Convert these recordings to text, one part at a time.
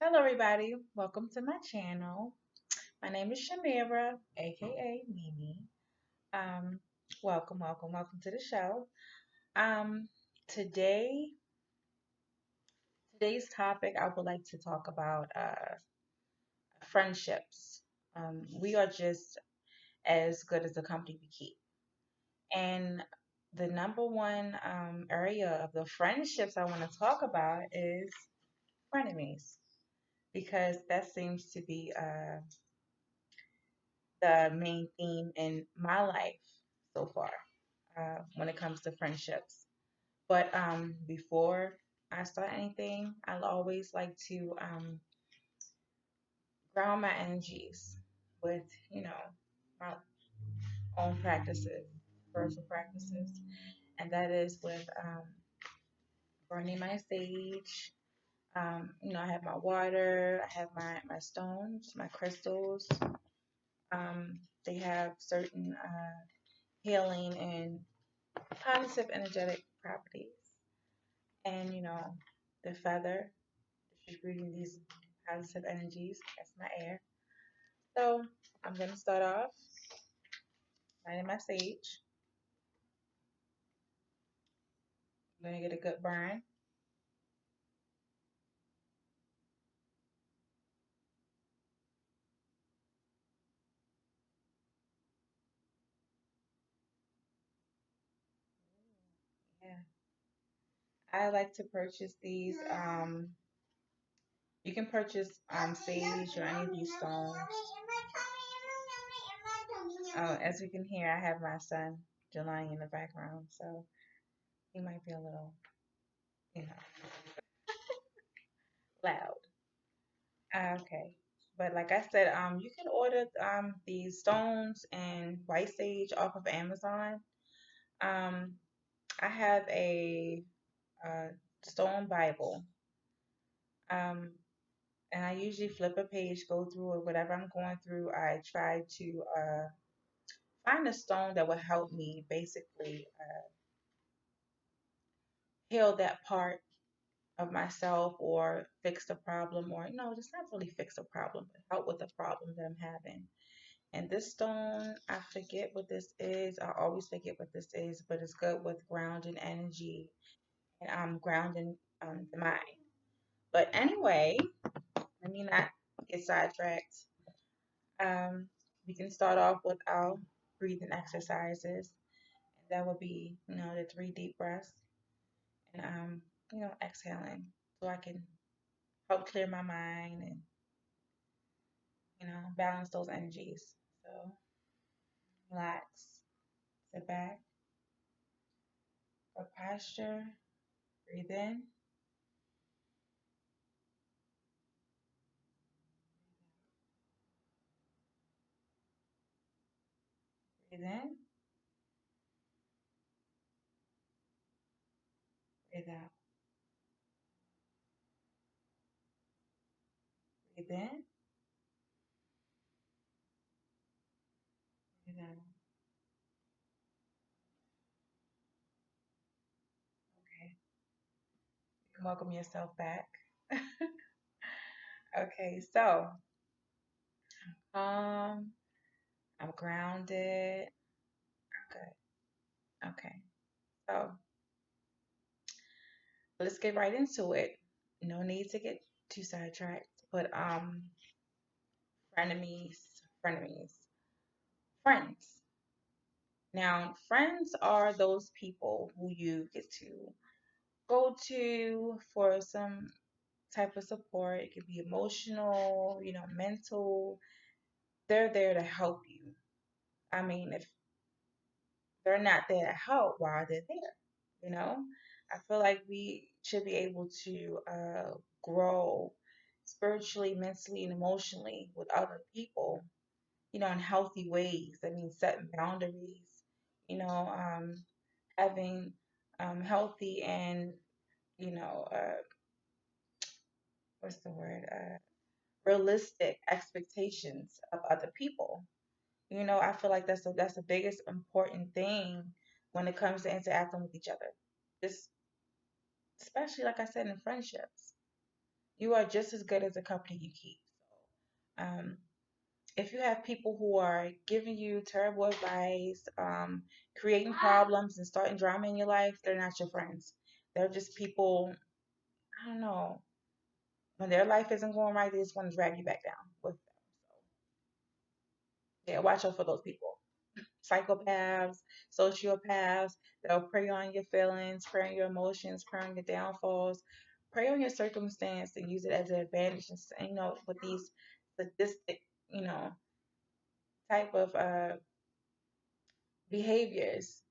Hello, everybody. Welcome to my channel. My name is Shamira, aka Mimi. Um, welcome to the show. Um, today, today's topic, I would like to talk about friendships. We are just as good as the company we keep, and the number one area of the friendships I want to talk about is frenemies because that seems to be the main theme in my life so far when it comes to friendships. But before I start anything, I always like to ground my energies with, my own practices, spiritual practices, and that is with burning my sage. I have my water, I have my stones, my crystals. They have certain healing and positive energetic properties. And, the feather, distributing these positive energies. That's my air. So I'm going to start off lighting my sage. I'm going to get a good burn. Yeah. I like to purchase these. You can purchase sage or any of these stones. As you can hear, I have my son Jelani in the background, so he might be a little, you know, loud. Okay. But like I said, you can order these stones and white sage off of Amazon. Um, I have a stone Bible. Um, and I usually flip a page, go through it, whatever I'm going through. I try to find a stone that will help me basically heal that part of myself or fix the problem, or no, just not really fix a problem, but help with the problem that I'm having. And this stone, I forget what this is. I always forget what this is, but it's good with grounding energy and grounding the mind. But anyway, let me not get sidetracked. Um, we can start off with our breathing exercises. That would be, the three deep breaths and exhaling, so I can help clear my mind and balance those energies. So relax, sit back, good posture, breathe in, breathe in, breathe out, breathe in, breathe out. Okay, you can welcome yourself back. Okay, so um, I'm grounded. Good. Okay, so let's get right into it. No need to get too sidetracked. But frenemies, frenemies, friends. Now, friends are those people who you get to go to for some type of support. It could be emotional, mental. They're there to help you. I mean, if they're not there to help, why are they there? You know, I feel like we should be able to grow spiritually, mentally, and emotionally with other people, in healthy ways. I mean, setting boundaries, you know, um, having healthy and, you know, uh, what's the word? Realistic expectations of other people. I feel like that's the biggest important thing when it comes to interacting with each other. Just especially like I said in friendships. You are just as good as the company you keep. So, if you have people who are giving you terrible advice, creating problems and starting drama in your life, they're not your friends. They're just people, I don't know, when their life isn't going right, they just want to drag you back down with them. So, yeah, watch out for those people. Psychopaths, sociopaths, they'll prey on your feelings, prey on your emotions, prey on your downfalls, prey on your circumstance and use it as an advantage. And, with these sadistic, you know, type of behaviors,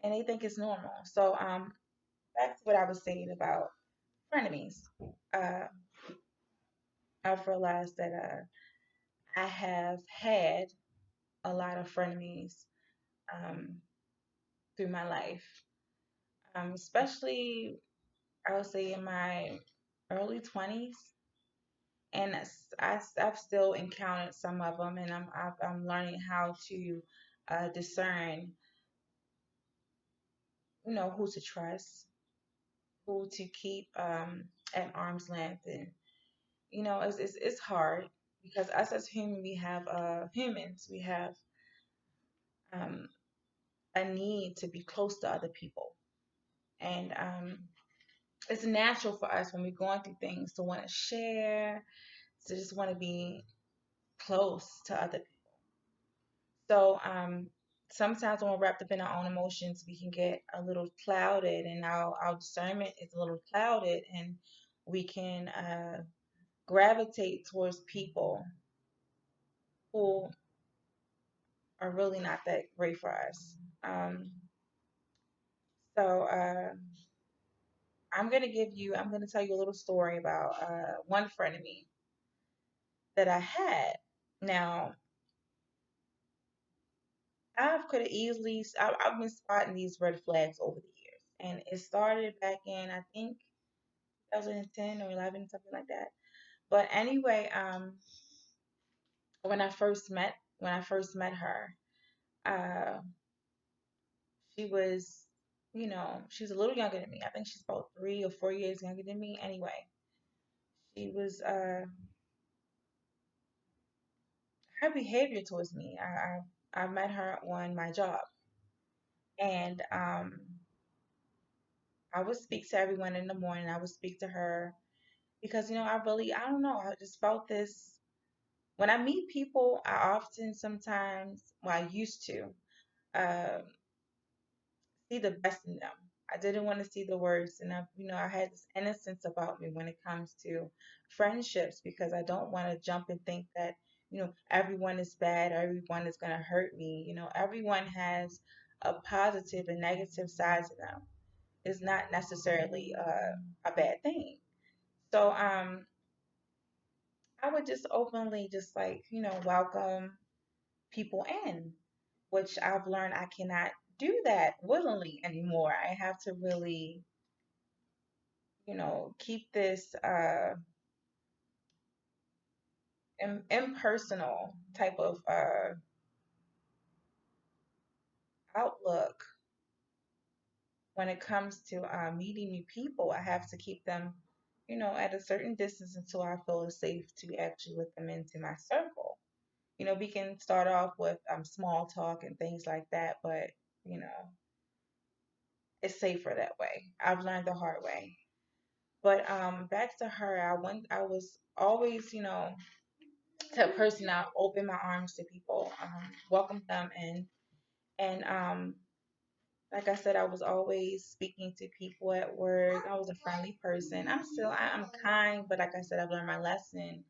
and they think it's normal. So, back to what I was saying about frenemies. Uh, I've realized that I have had a lot of frenemies um, through my life, especially I would say in my early 20s, and I've still encountered some of them, and I'm learning how to discern, who to trust, who to keep at arm's length, and it's hard because us as humans, we have um, a need to be close to other people, and it's natural for us when we're going through things to want to share, to just want to be close to other people. So sometimes when we're wrapped up in our own emotions, we can get a little clouded, and our discernment is a little clouded, and we can gravitate towards people who are really not that great for us. So I'm gonna tell you a little story about one friend of me that I had. Now, I've been spotting these red flags over the years, and it started back in I think 2010 or 11, something like that. But anyway, when I first met her, uh, she was, she's a little younger than me. I think she's about 3 or 4 years younger than me. Anyway, she was her behavior towards me. I met her on my job, and I would speak to everyone in the morning. I would speak to her because I don't know. I just felt this when I meet people. I often sometimes, well, I used to uh, see the best in them. I didn't want to see the worst, and I had this innocence about me when it comes to friendships because I don't want to jump and think that everyone is bad, or everyone is going to hurt me. Everyone has a positive and negative side to them. It's not necessarily a bad thing. So I would just openly just like welcome people in, which I've learned I cannot do that willingly anymore. I have to really, keep this impersonal type of outlook when it comes to meeting new people. I have to keep them, at a certain distance until I feel it's safe to actually let them into my circle. We can start off with small talk and things like that, but you know, it's safer that way. I've learned the hard way. But back to her, I was always, to a person I open my arms to people, welcome them in, and like I said, I was always speaking to people at work. I was a friendly person. I'm kind, but like I said, I've learned my lesson,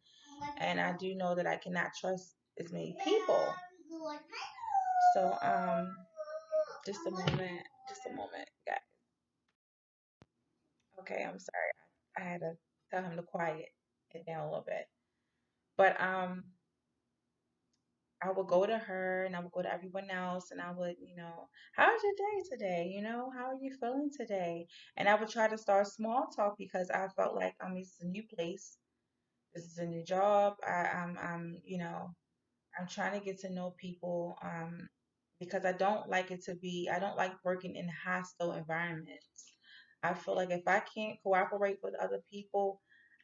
and I do know that I cannot trust as many people. So just a moment, guys. Okay, I'm sorry. I had to tell him to quiet it down a little bit. But I would go to her and I would go to everyone else and I would, how's your day today? How are you feeling today? And I would try to start small talk because I felt like this is a new place. This is a new job. I'm trying to get to know people because I don't like working in hostile environments. I feel like if I can't cooperate with other people,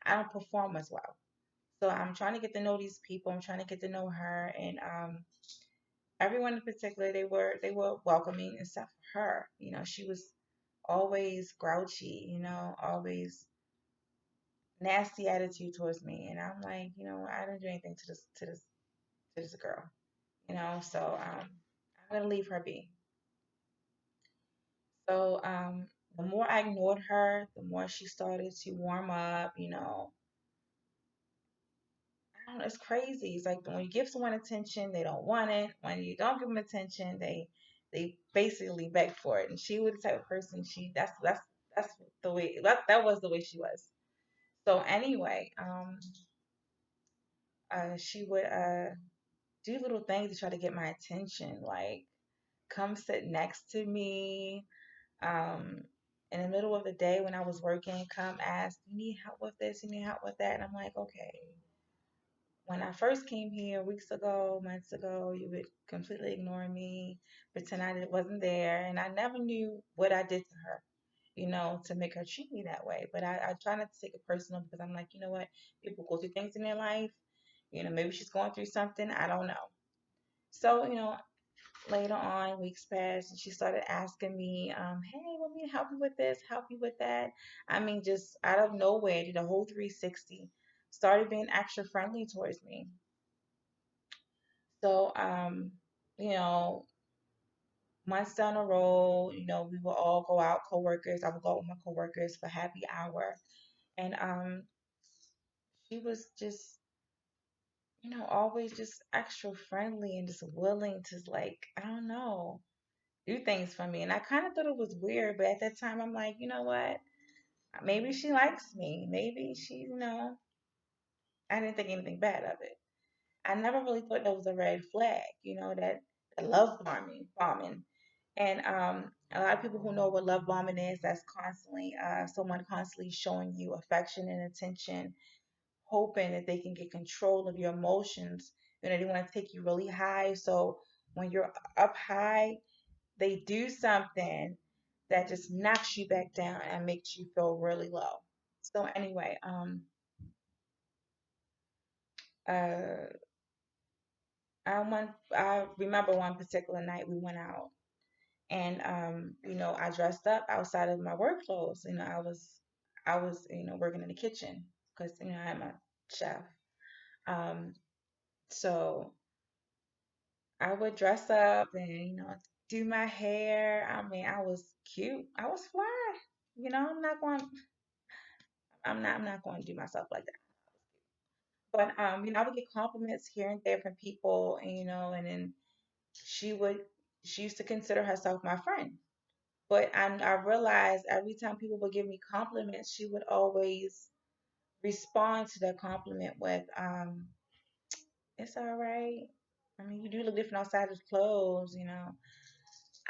I don't perform as well. So I'm trying to get to know these people. I'm trying to get to know her, and everyone in particular, they were welcoming except for her. She was always grouchy. Always nasty attitude towards me, and I'm like, I didn't do anything to this girl. So I'm gonna leave her be. So the more I ignored her, the more she started to warm up. I don't know, it's crazy. It's like when you give someone attention, they don't want it. When you don't give them attention, they basically beg for it. And she was the type of person, that's the way that was the way she was. So anyway, she would do little things to try to get my attention, like come sit next to me, um, in the middle of the day when I was working, come ask, you need help with this, you need help with that, and I'm like, okay. When I first came here weeks ago, months ago, you would completely ignore me, pretend I wasn't there, and I never knew what I did to her, to make her treat me that way. But I try not to take it personal because I'm like, you know what? People go through things in their life. Maybe she's going through something. I don't know. So, later on, weeks passed, and she started asking me, hey, want me to help you with this, help you with that? I mean, just out of nowhere, did a whole 360, started being extra friendly towards me. So, you know, months down the road, we will all go out, coworkers. I would go out with my coworkers for happy hour. And she was just, always just extra friendly and just willing to, like, I don't know, do things for me. And I kind of thought it was weird, but at that time, I'm like, you know what? Maybe she likes me. Maybe she, I didn't think anything bad of it. I never really thought that was a red flag, that love bombing. And a lot of people who know what love bombing is, that's constantly someone constantly showing you affection and attention, hoping that they can get control of your emotions. They want to take you really high. So when you're up high, they do something that just knocks you back down and makes you feel really low. So anyway, uh, I remember one particular night we went out, and I dressed up outside of my work clothes. I was working in the kitchen because I am a chef. Um, so I would dress up and do my hair. I mean, I was cute. I was fly. I'm not going to do myself like that. But I would get compliments here and there from people, and then she would she used to consider herself my friend. But I realized every time people would give me compliments, she would always respond to that compliment with, it's all right. I mean, you do look different outside of clothes.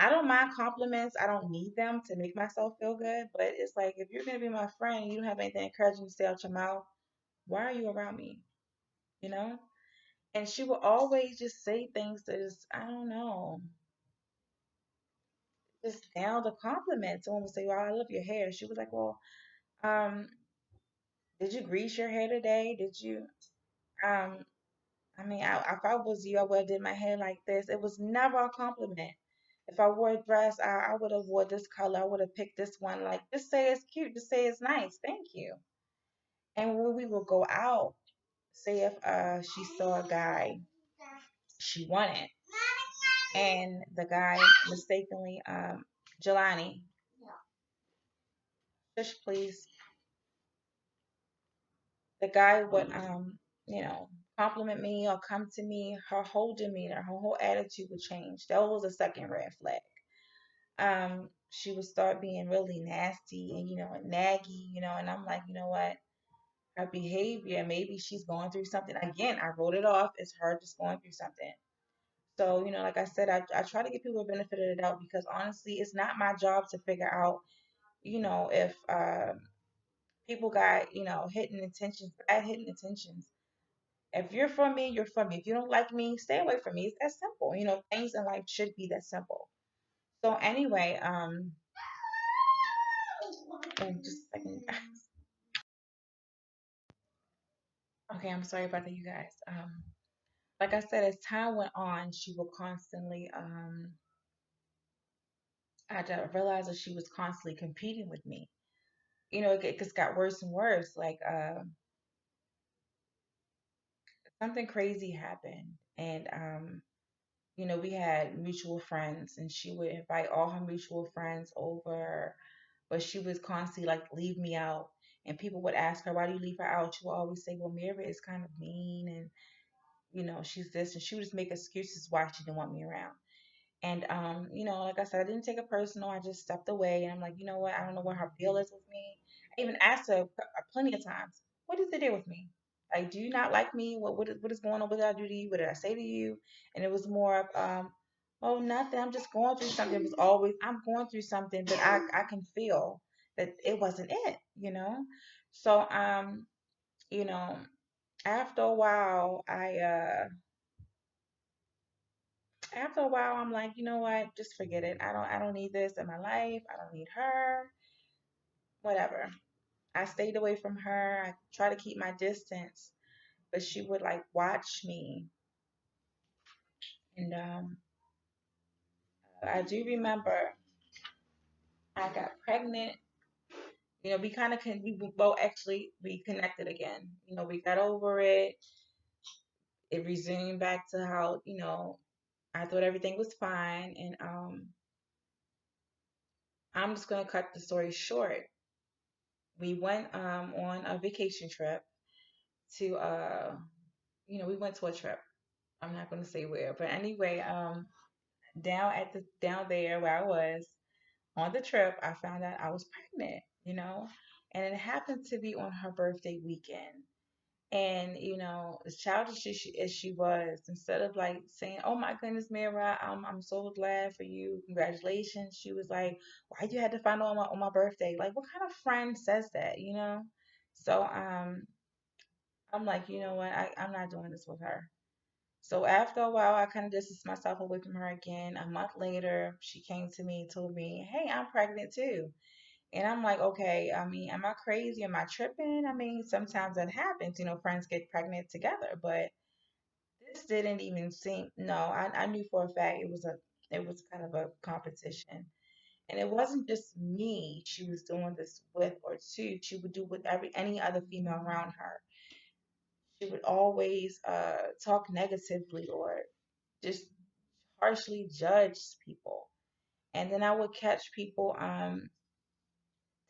I don't mind compliments. I don't need them to make myself feel good. But it's like, if you're going to be my friend and you don't have anything encouraging to say out your mouth, why are you around me? You know? And she would always just say things that just, I don't know, just down the compliments. Someone would say, well, I love your hair. She was like, well, um, did you grease your hair today? Did you? Um, I mean, if I was you, I would have did my hair like this. It was never a compliment. If I wore a dress, I would have wore this color. I would have picked this one. Like, just say it's cute. Just say it's nice. Thank you. And when we would go out, say if she saw a guy she wanted, and the guy mistakenly, Jelani, just please, the guy would you know compliment me or come to me, her whole demeanor, her whole attitude would change. That was a second red flag. She would start being really nasty and naggy, and I'm like, you know what, her behavior, maybe she's going through something. Again, I wrote it off as her just going through something. So, like I said, I try to give people the benefit of the doubt because honestly, it's not my job to figure out, if people got, hidden intentions, bad hidden intentions. If you're for me, you're for me. If you don't like me, stay away from me. It's that simple. Things in life should be that simple. So anyway, just a second. Okay, I'm sorry about that, you guys. Like I said, as time went on, she would constantly, realized that she was constantly competing with me. It just got worse and worse. Like, something crazy happened, and we had mutual friends, and she would invite all her mutual friends over, but she was constantly like, leave me out. And people would ask her, why do you leave her out? She would always say, well, Mira is kind of mean, and she's this, and she would just make excuses why she didn't want me around. And like I said, I didn't take it personal. I just stepped away, and I'm like, you know what? I don't know what her deal is with me. I even asked her plenty of times, what is the deal with me? Like, do you not like me? What is going on? What did I do to you? What did I say to you? And it was more of, oh, nothing. I'm just going through something. It was always, I'm going through something, but I can feel that it wasn't it. So you know, after a while, I'm like, you know what? Just forget it. I don't need this in my life. I don't need her. Whatever. I stayed away from her. I try to keep my distance, but she would like watch me. And I do remember I got pregnant. We kind of we both actually reconnected again. We got over it. It resumed back to how I thought everything was fine. And I'm just gonna cut the story short. We went on a vacation trip to we went to a trip. I'm not gonna say where, but anyway, down there where I was on the trip, I found out I was pregnant. And it happened to be on her birthday weekend. And as childish as she was, instead of like saying, "Oh my goodness, Mira, I'm so glad for you, congratulations," she was like, "Why you had to find out on my birthday? Like, what kind of friend says that?" So I'm like, you know what? I'm not doing this with her. So after a while, I kind of distanced myself away from her again. A month later, she came to me and told me, "Hey, I'm pregnant too." And I'm like, okay, I mean, am I crazy? Am I tripping? I mean, sometimes that happens, friends get pregnant together, but this didn't even seem, no, I knew for a fact it was kind of a competition. And it wasn't just me she was doing this with or to. She would do with any other female around her. She would always talk negatively or just harshly judge people. And then I would catch people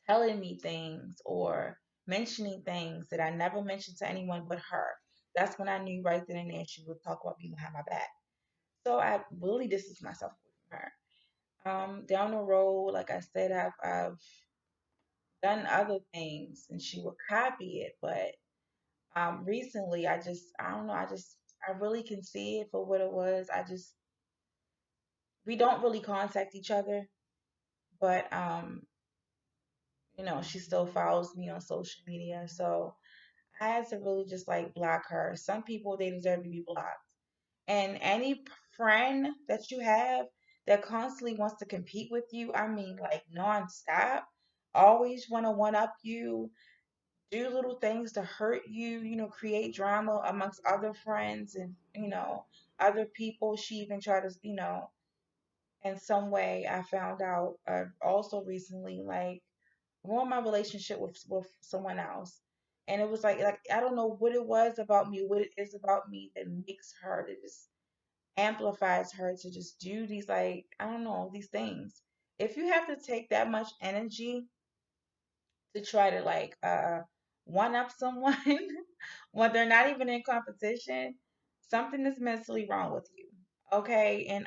telling me things or mentioning things that I never mentioned to anyone but her. That's when I knew right then and there she would talk about me behind my back. So I really distanced myself away from her. Down the road, like I said, I've done other things and she would copy it, but recently I don't know, I really can see it for what it was. We don't really contact each other, but she still follows me on social media. So I had to really just like block her. Some people, they deserve to be blocked. And any friend that you have that constantly wants to compete with you, I mean, like nonstop, always want to one up you, do little things to hurt you, create drama amongst other friends and, other people. She even tried to, in some way, I found out also recently, like, ruin my relationship with someone else. And it was like I don't know what it was about me, what it is about me that makes her to just amplifies her to just do these, like, I don't know, these things. If you have to take that much energy to try to like one up someone when they're not even in competition, something is mentally wrong with you. Okay? And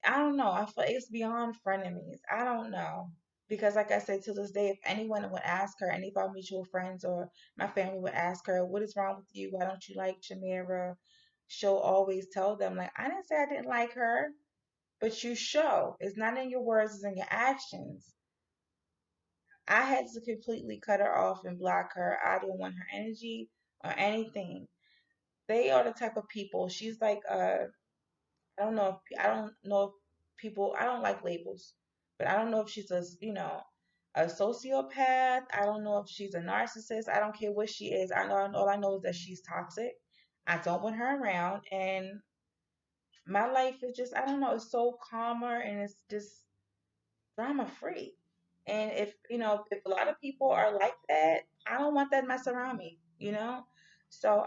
I don't know. I feel it's beyond frenemies. I don't know. Because like I said, to this day, if anyone would ask her, any of our mutual friends or my family would ask her, what is wrong with you? Why don't you like Jamira? She'll always tell them, like, I didn't say I didn't like her, but you show. It's not in your words, it's in your actions. I had to completely cut her off and block her. I didn't want her energy or anything. They are the type of people. She's like I don't know if people, I don't like labels, but I don't know if she's a a sociopath. I don't know if she's a narcissist. I don't care what she is. I know all I know is that she's toxic. I don't want her around, and my life is just, I don't know, it's so calmer and it's just drama free. And if if a lot of people are like that, I don't want that mess around me. So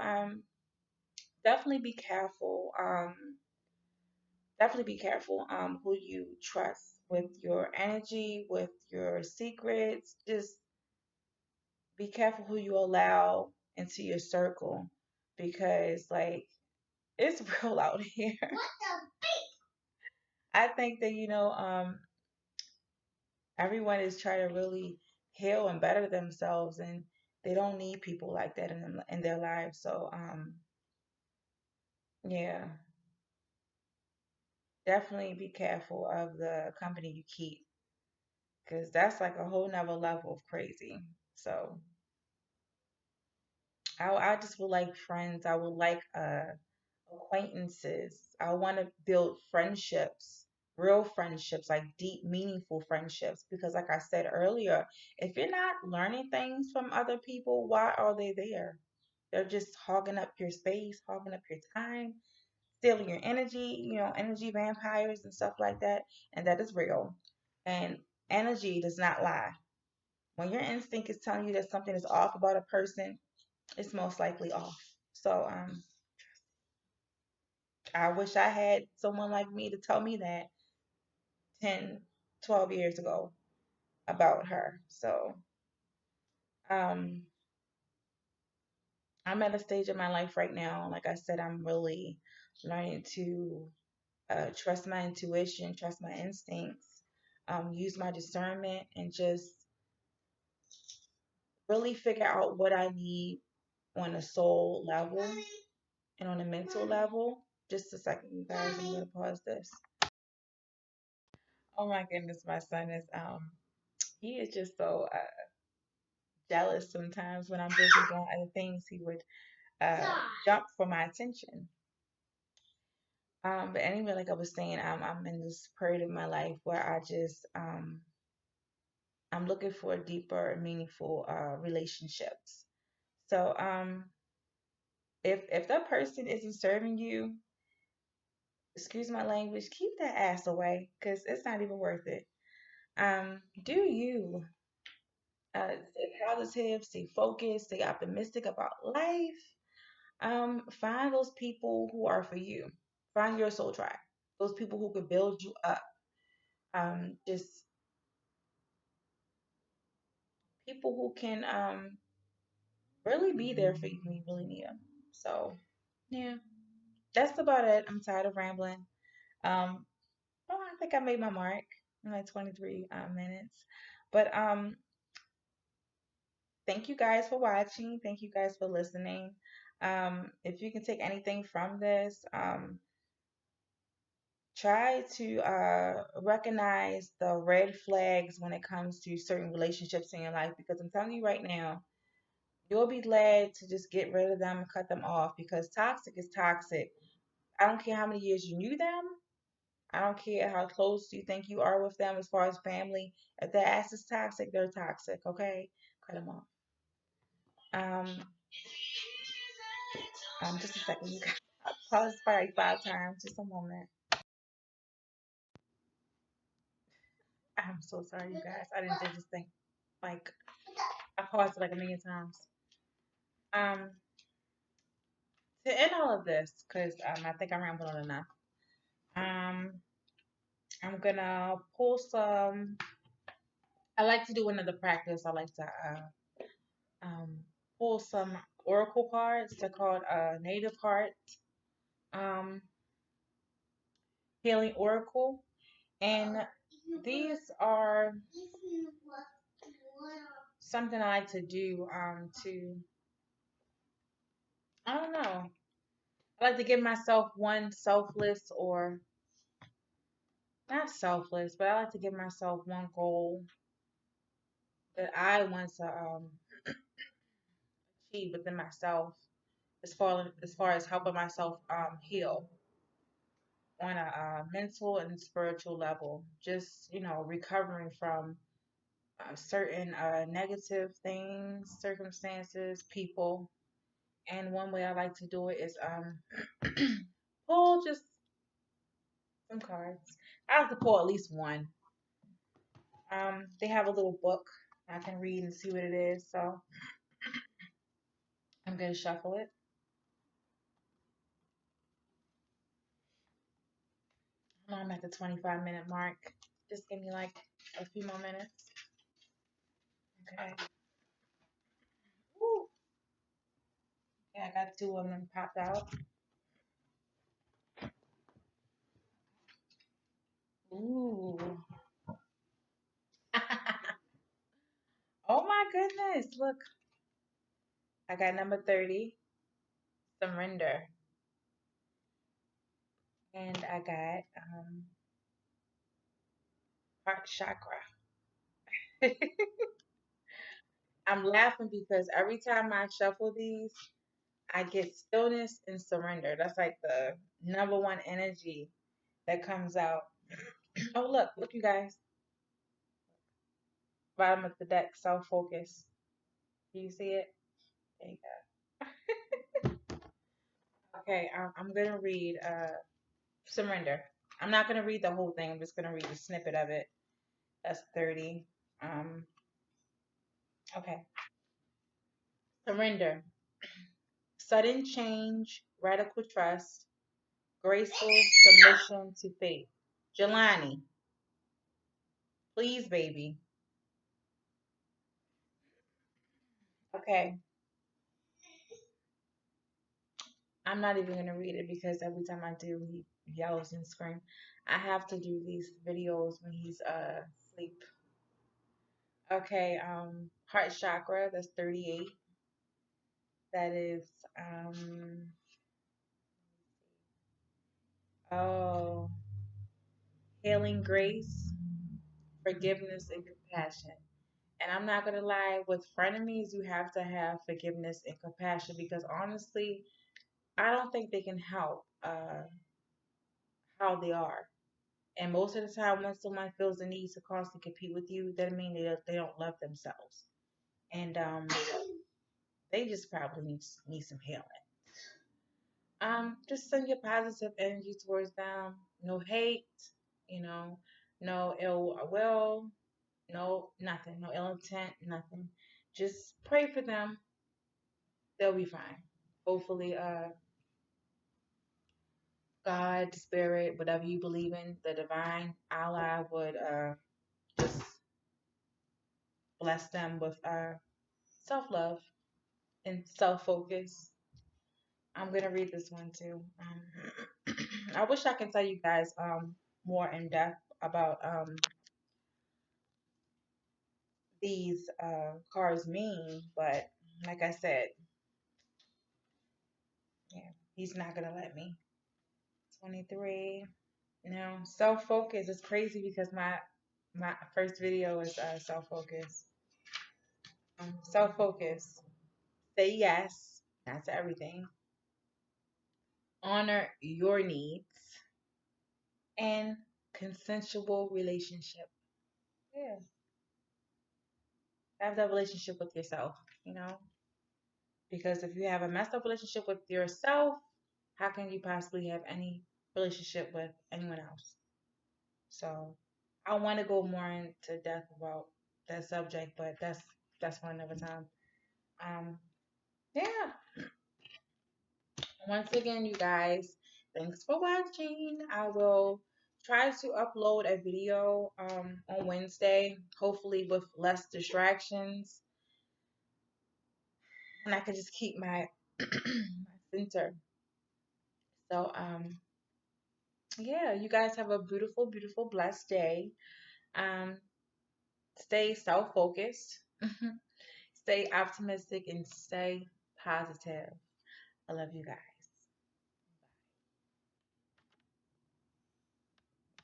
definitely be careful. Definitely be careful who you trust with your energy, with your secrets. Just be careful who you allow into your circle, because like it's real out here. I think that everyone is trying to really heal and better themselves, and they don't need people like that in their lives. So yeah, definitely be careful of the company you keep, because that's like a whole nother level of crazy. So I just would like friends. I would like acquaintances. I want to build friendships, real friendships, like deep, meaningful friendships. Because, like I said earlier, if you're not learning things from other people, why are they there? They're just hogging up your space, hogging up your time, stealing your energy, energy vampires and stuff like that. And that is real. And energy does not lie. When your instinct is telling you that something is off about a person, it's most likely off. So, I wish I had someone like me to tell me that 10, 12 years ago about her. So, um, I'm at a stage of my life right now. Like I said, I'm really learning to trust my intuition, trust my instincts, use my discernment, and just really figure out what I need on a soul level and on a mental level. Just a second, you guys. I'm gonna pause this. Oh my goodness, my son is he is just so jealous sometimes when I'm busy doing other things. He would jump for my attention. But anyway, like I was saying, I'm in this period of my life where I'm looking for deeper, meaningful relationships. So if that person isn't serving you, excuse my language, keep that ass away, because it's not even worth it. Do you stay positive, stay focused, stay optimistic about life. Find those people who are for you. Find your soul tribe. Those people who could build you up. Just people who can really be there for you when you really need them. So yeah, that's about it. I'm tired of rambling. Um, oh, I think I made my mark in like 23 minutes. But thank you guys for watching. Thank you guys for listening. If you can take anything from this, try to recognize the red flags when it comes to certain relationships in your life, because I'm telling you right now, you'll be glad to just get rid of them and cut them off, because toxic is toxic. I don't care how many years you knew them. I don't care how close you think you are with them as far as family. If their ass is toxic, they're toxic, okay? Cut them off. Um, just a second, you guys. I paused probably 5 times. Just a moment. I'm so sorry, you guys. I didn't do this thing. Like, I paused it like a million times. Um, to end all of this, because I think I'm rambling on enough. Um, I'm gonna pull some. I like to do another practice. I like to um, pull some oracle cards. They're called native heart um, healing oracle, and these are something I like to do to, I don't know. I like to give myself one selfless, or not selfless, but I like to give myself one goal that I want to achieve within myself, as far as helping myself heal on a mental and spiritual level. Just recovering from certain negative things, circumstances, people. And one way I like to do it is pull just some cards. I have to pull at least one. They have a little book I can read and see what it is. So I'm gonna shuffle it. I'm at the 25-minute mark. Just give me like a few more minutes. Okay. Woo. Yeah, I got two of them popped out. Ooh. Oh my goodness. Look, I got number 30, surrender. And I got heart chakra. I'm laughing because every time I shuffle these, I get stillness and surrender. That's like the number one energy that comes out. Oh, look, you guys. Bottom of the deck, self focus. Do you see it? There you go. Okay, I'm gonna read surrender. I'm not gonna read the whole thing. I'm just gonna read a snippet of it. That's 30. Um, okay. Surrender. Sudden change, radical trust, graceful submission to fate. Jelani, please, baby. Okay. I'm not even gonna read it because every time I do, he yells and screams. I have to do these videos when he's asleep. Okay, heart chakra, that's 38. That is oh, healing grace, forgiveness and compassion. And I'm not gonna lie, with frenemies, you have to have forgiveness and compassion because honestly, I don't think they can help how they are. And most of the time, when someone feels the need to constantly compete with you, that means they don't love themselves, and they just probably need some healing. Just send your positive energy towards them. No hate, you know, no ill will, no nothing, no ill intent, nothing. Just pray for them. They'll be fine. Hopefully, God, spirit, whatever you believe in, the divine ally would just bless them with self love and self focus. I'm gonna read this one too. I wish I could tell you guys more in depth about these cars mean, but like I said, yeah, he's not gonna let me. 23. Now, self focus is crazy because my first video is self focus. Self focus. Say yes, not to everything. Honor your needs and consensual relationship. Yeah, have that relationship with yourself. You know, because if you have a messed up relationship with yourself, how can you possibly have any relationship with anyone else? So I want to go more into depth about that subject, but that's for another time. Um, yeah. Once again, you guys, thanks for watching. I will try to upload a video on Wednesday, hopefully with less distractions, and I can just keep my my center. So yeah, you guys have a beautiful, beautiful, blessed day. Um, stay self focused, stay optimistic, and stay positive. I love you guys.